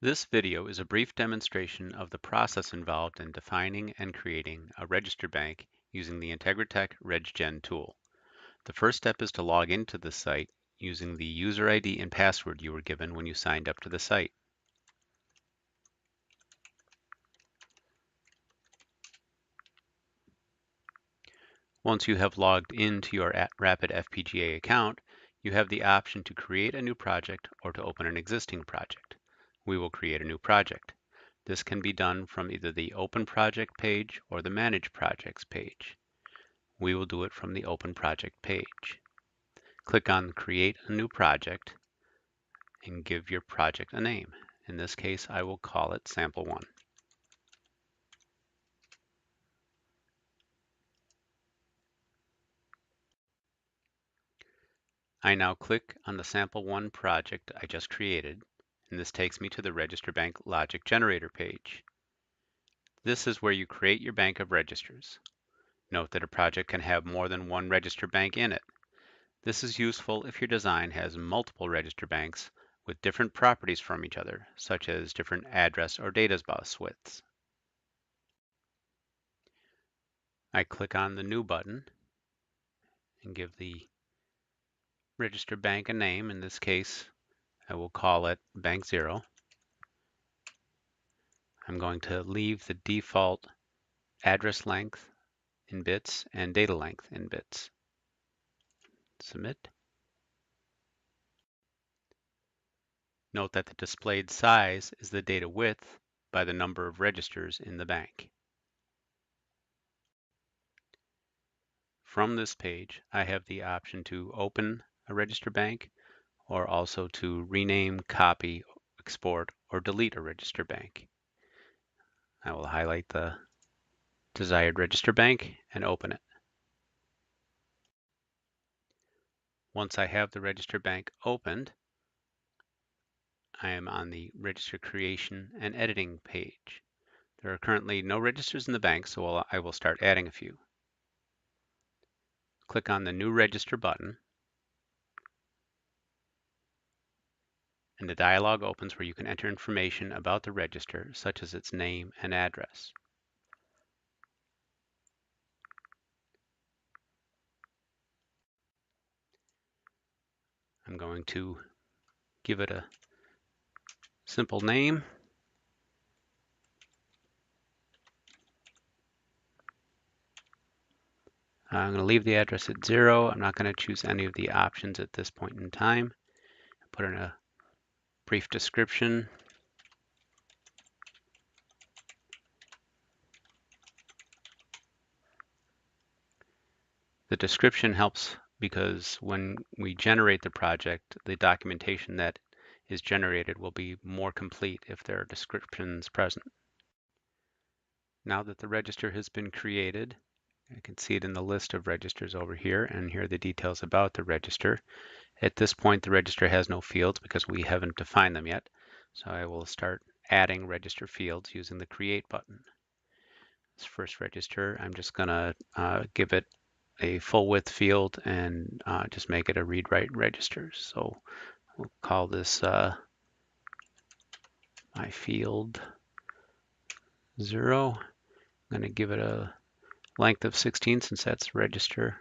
This video is a brief demonstration of the process involved in defining and creating a register bank using the Integre RegGen tool. The first step is to log into the site using the user ID and password you were given when you signed up to the site. Once you have logged into your RapidFPGA account, you have the option to create a new project or to open an existing project. We will create a new project. This can be done from either the Open Project page or the Manage Projects page. We will do it from the Open Project page. Click on Create a New Project and give your project a name. In this case, I will call it Sample 1. I now click on the Sample 1 project I just created, and this takes me to the Register Bank Logic Generator page. This is where you create your bank of registers. Note that a project can have more than one register bank in it. This is useful if your design has multiple register banks with different properties from each other, such as different address or data bus widths. I click on the New button and give the register bank a name. In this case, I will call it Bank 0. I'm going to leave the default address length in bits and data length in bits. Submit. Note that the displayed size is the data width by the number of registers in the bank. From this page, I have the option to open a register bank or also to rename, copy, export, or delete a register bank. I will highlight the desired register bank and open it. Once I have the register bank opened, I am on the register creation and editing page. There are currently no registers in the bank, so I will start adding a few. Click on the New Register button, and the dialog opens where you can enter information about the register, such as its name and address. I'm going to give it a simple name. I'm going to leave the address at 0. I'm not going to choose any of the options at this point in time. Put in a brief description. The description helps because when we generate the project, the documentation that is generated will be more complete if there are descriptions present. Now that the register has been created, I can see it in the list of registers over here, and here are the details about the register. At this point, the register has no fields because we haven't defined them yet. So I will start adding register fields using the Create button. This first register, I'm just going to give it a full width field and just make it a read-write register. So we'll call this my field 0. I'm going to give it a length of 16 since that's register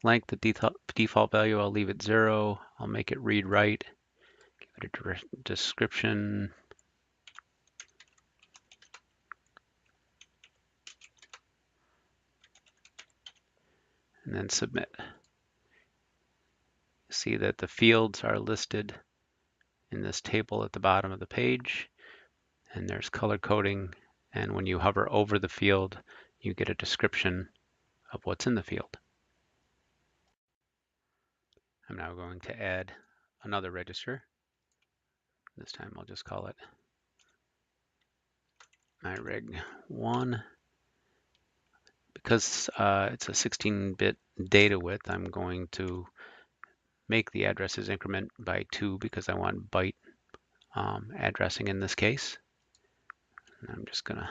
length. The default value, I'll leave it 0. I'll make it read-write. Give it a description. And then submit. See that the fields are listed in this table at the bottom of the page, and there's color coding, and when you hover over the field, you get a description of what's in the field. I'm now going to add another register. This time I'll just call it my reg1. Because it's a 16-bit data width, I'm going to make the addresses increment by 2 because I want byte addressing in this case. And I'm just going to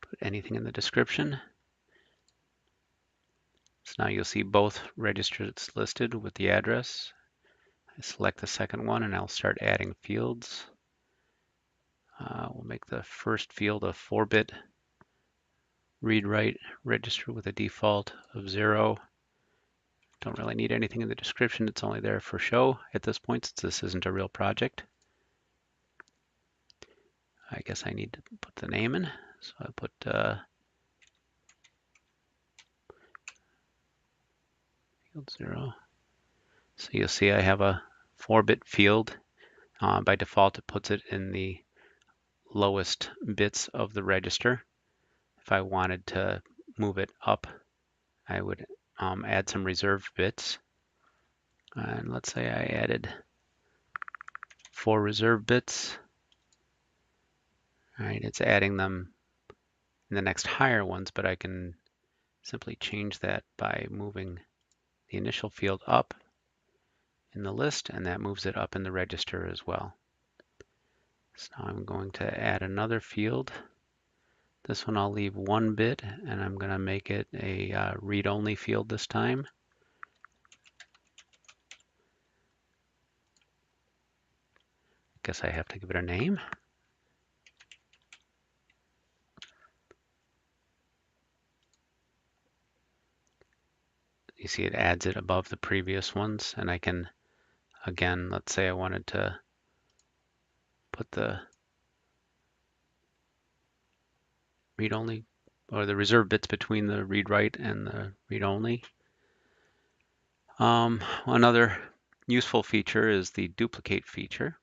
put anything in the description. So now you'll see both registers listed with the address. I select the second one and I'll start adding fields. We'll make the first field a 4-bit read-write register with a default of 0. Don't really need anything in the description. It's only there for show at this point since this isn't a real project. I guess I need to put the name in. So I put field 0. So you'll see I have a 4-bit field. By default, it puts it in the lowest bits of the register. If I wanted to move it up, I would add some reserved bits. And let's say I added 4 reserved bits. All right, it's adding them in the next higher ones, but I can simply change that by moving the initial field up in the list, and that moves it up in the register as well. So now I'm going to add another field. This one I'll leave 1 bit, and I'm going to make it a read-only field this time. Guess I have to give it a name. You see it adds it above the previous ones, and I can, again, let's say I wanted to put the read-only or the reserved bits between the read-write and the read-only. Another useful feature is the duplicate feature.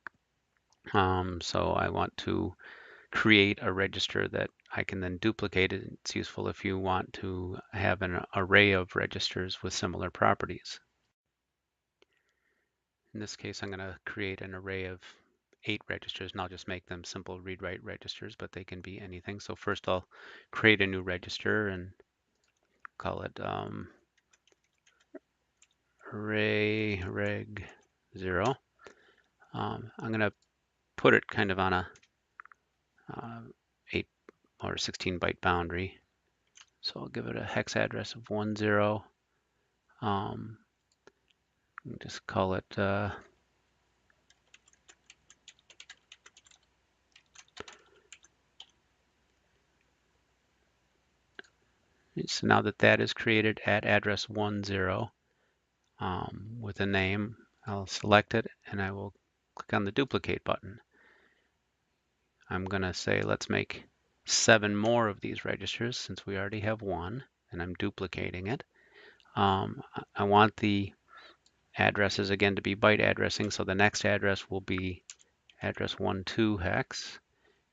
So I want to create a register that I can then duplicate it. It's useful if you want to have an array of registers with similar properties. In this case, I'm going to create an array of 8 registers, and I'll just make them simple read-write registers, but they can be anything. So first I'll create a new register and call it array reg 0. I'm going to put it kind of on a 8 or 16 byte boundary. So I'll give it a hex address of 10. Just call it so now that that is created at address 10 with a name, I'll select it and I will click on the duplicate button. I'm going to say let's make 7 more of these registers since we already have 1 and I'm duplicating it. I want the addresses again to be byte addressing, so the next address will be address 12 hex,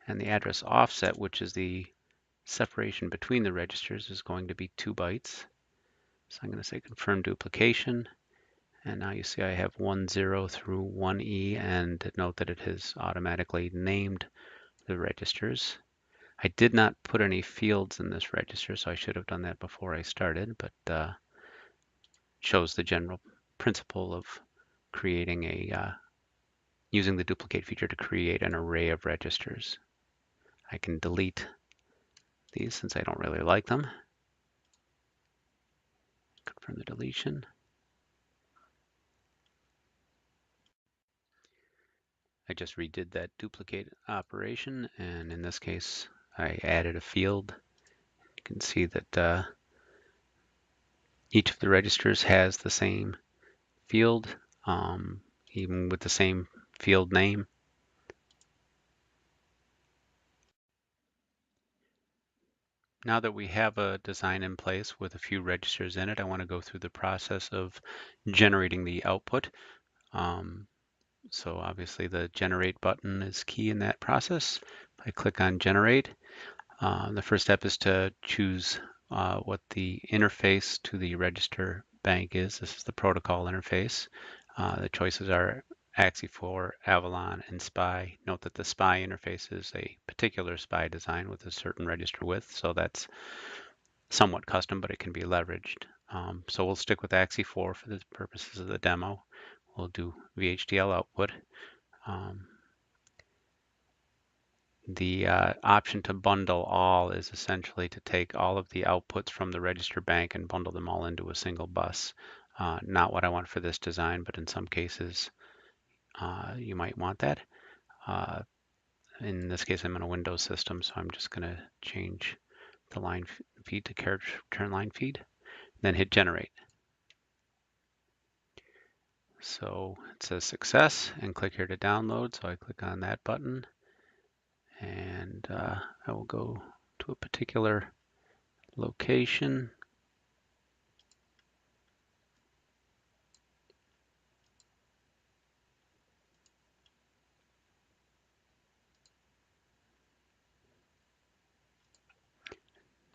and the address offset, which is the separation between the registers, is going to be 2 bytes. So I'm going to say confirm duplication, and now you see I have 10 through 1E, and note that it has automatically named the registers. I did not put any fields in this register, so I should have done that before I started, but shows the general principle of creating using the duplicate feature to create an array of registers. I can delete these since I don't really like them. Confirm the deletion. I just redid that duplicate operation, and in this case I added a field. You can see that each of the registers has the same field, even with the same field name. Now that we have a design in place with a few registers in it, I want to go through the process of generating the output. So obviously the generate button is key in that process. I click on generate. The first step is to choose what the interface to the register bank is. This is the protocol interface. The choices are Axie4, Avalon, and SPI. Note that the SPI interface is a particular SPI design with a certain register width, so that's somewhat custom, but it can be leveraged. So we'll stick with Axie4 for the purposes of the demo. We'll do VHDL output. The option to bundle all is essentially to take all of the outputs from the register bank and bundle them all into a single bus. Not what I want for this design, but in some cases you might want that. In this case, I'm in a Windows system, so I'm just going to change the line feed to character return line feed, then hit generate. So it says success, and click here to download. So I click on that button, and I will go to a particular location.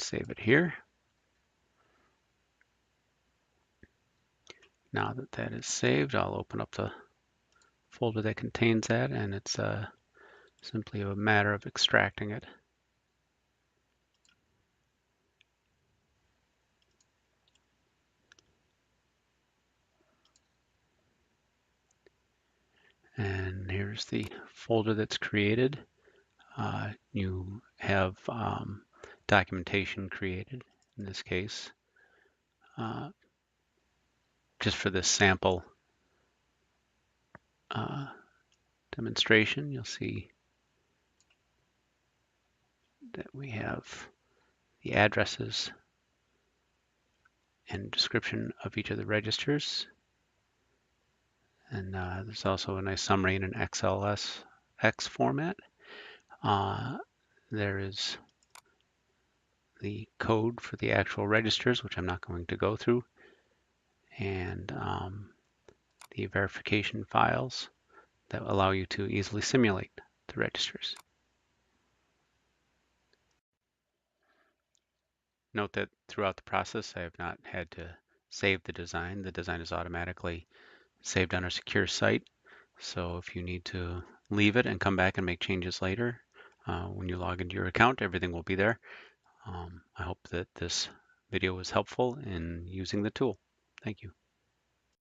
Save it here. Now that that is saved, I'll open up the folder that contains that, and it's simply a matter of extracting it. And here's the folder that's created. You have documentation created, in this case, just for this sample demonstration. You'll see that we have the addresses and description of each of the registers. And there's also a nice summary in an XLSX format. There is the code for the actual registers, which I'm not going to go through, and the verification files that allow you to easily simulate the registers. Note that throughout the process, I have not had to save the design. The design is automatically saved on a secure site. So if you need to leave it and come back and make changes later, when you log into your account, everything will be there. I hope that this video was helpful in using the tool. Thank you.